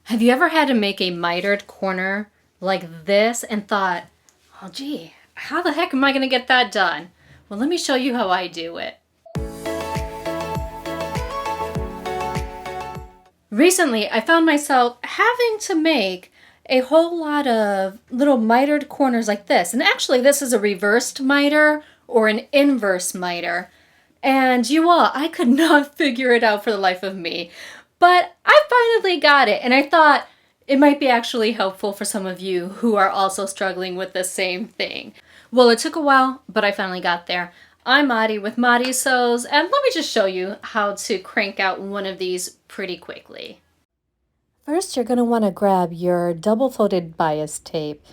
Have you ever had to make a mitered corner like this and thought, oh gee, how the heck am I gonna get that done? Well, let me show you how I do it. Recently, I found myself having to make a whole lot of little mitered corners like this. And actually, this is a reversed miter or an inverse miter. And you all, I could not figure it out for the life of me. But I finally got it. And I thought it might be actually helpful for some of you who are also struggling with the same thing. Well, it took a while, but I finally got there. I'm Madi with Madi Sews, and let me just show you how to crank out one of these pretty quickly. First, you're going to want to grab your double-folded bias tape.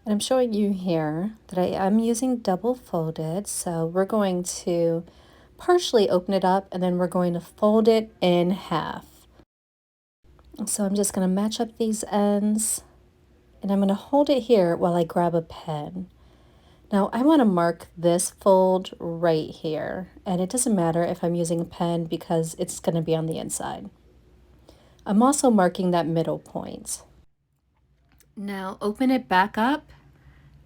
And I'm showing you here that I am using double-folded, so we're going to partially open it up and then we're going to fold it in half. So I'm just going to match up these ends and I'm going to hold it here while I grab a pen. Now I want to mark this fold right here, and it doesn't matter if I'm using a pen because it's going to be on the inside. I'm also marking that middle point. Now open it back up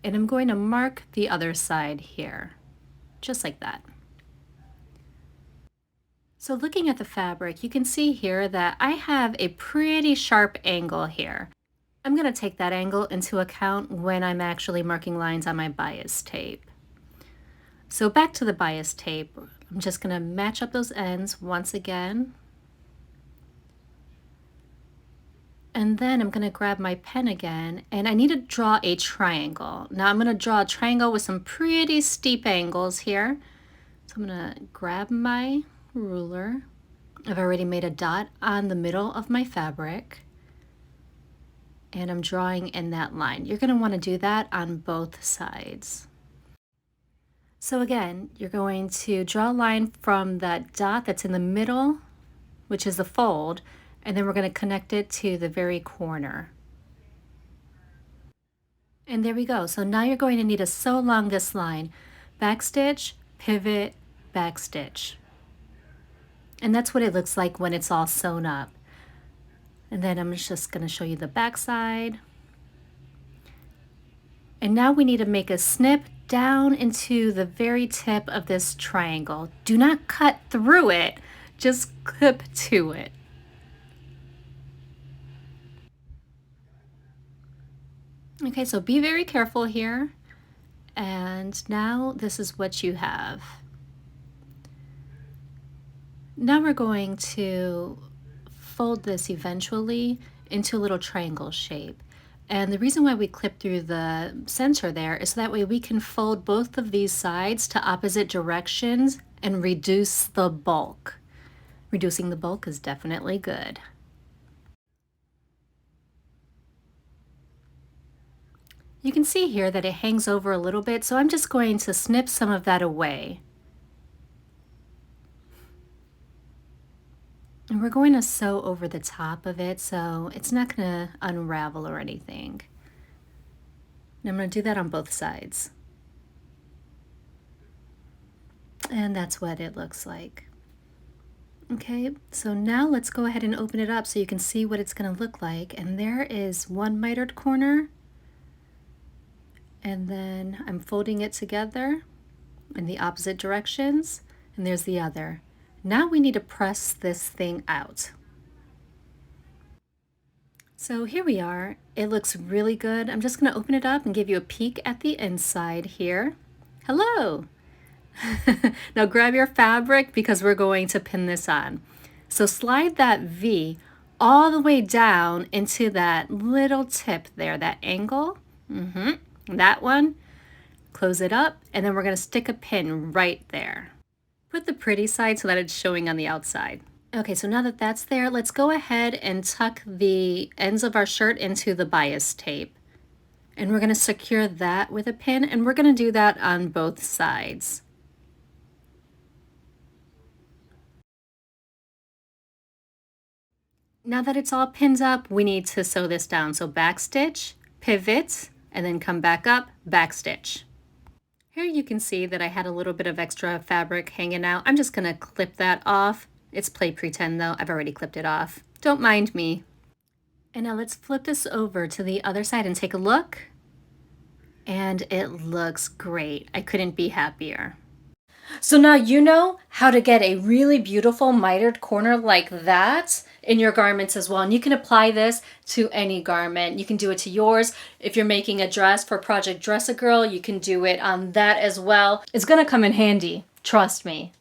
and I'm going to mark the other side here, just like that. So looking at the fabric, you can see here that I have a pretty sharp angle here. I'm going to take that angle into account when I'm actually marking lines on my bias tape. So back to the bias tape, I'm just going to match up those ends once again. And then I'm going to grab my pen again and I need to draw a triangle. Now I'm going to draw a triangle with some pretty steep angles here. So I'm going to grab my ruler. I've already made a dot on the middle of my fabric. And I'm drawing in that line. You're going to want to do that on both sides. So again, you're going to draw a line from that dot that's in the middle, which is the fold, and then we're going to connect it to the very corner. And there we go. So now you're going to need to sew along this line. Backstitch, pivot, backstitch. And that's what it looks like when it's all sewn up. And then I'm just going to show you the back side. And now we need to make a snip down into the very tip of this triangle. Do not cut through it, just clip to it. Okay, so be very careful here. And now this is what you have. Now we're going to fold this eventually into a little triangle shape. And the reason why we clip through the center there is so that way we can fold both of these sides to opposite directions and reduce the bulk. Reducing the bulk is definitely good. You can see here that it hangs over a little bit, so I'm just going to snip some of that away. And we're going to sew over the top of it, so it's not going to unravel or anything. And I'm going to do that on both sides. And that's what it looks like. Okay, so now let's go ahead and open it up so you can see what it's going to look like. And there is one mitered corner. And then I'm folding it together in the opposite directions. And there's the other. Now we need to press this thing out. So here we are. It looks really good. I'm just going to open it up and give you a peek at the inside here. Hello! Now grab your fabric because we're going to pin this on. So slide that V all the way down into that little tip there, that angle. That one. Close it up and then we're going to stick a pin right there. Put the pretty side so that it's showing on the outside. Okay, so now that that's there, let's go ahead and tuck the ends of our shirt into the bias tape. And we're going to secure that with a pin, and we're going to do that on both sides. Now that it's all pinned up, we need to sew this down. So backstitch, pivot, and then come back up, backstitch. Here you can see that I had a little bit of extra fabric hanging out. I'm just going to clip that off. It's play pretend though. I've already clipped it off. Don't mind me. And now let's flip this over to the other side and take a look. And it looks great. I couldn't be happier. So now you know how to get a really beautiful mitered corner like that in your garments as well. And you can apply this to any garment. You can do it to yours. If you're making a dress for Project Dress-A-Girl, you can do it on that as well. It's gonna come in handy, trust me.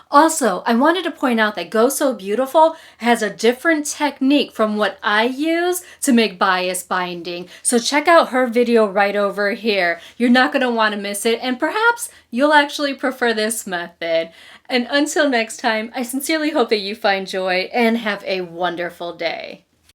Also, I wanted to point out that Go So Beautiful has a different technique from what I use to make bias binding. So check out her video right over here. You're not going to want to miss it, and perhaps you'll actually prefer this method. And until next time, I sincerely hope that you find joy and have a wonderful day.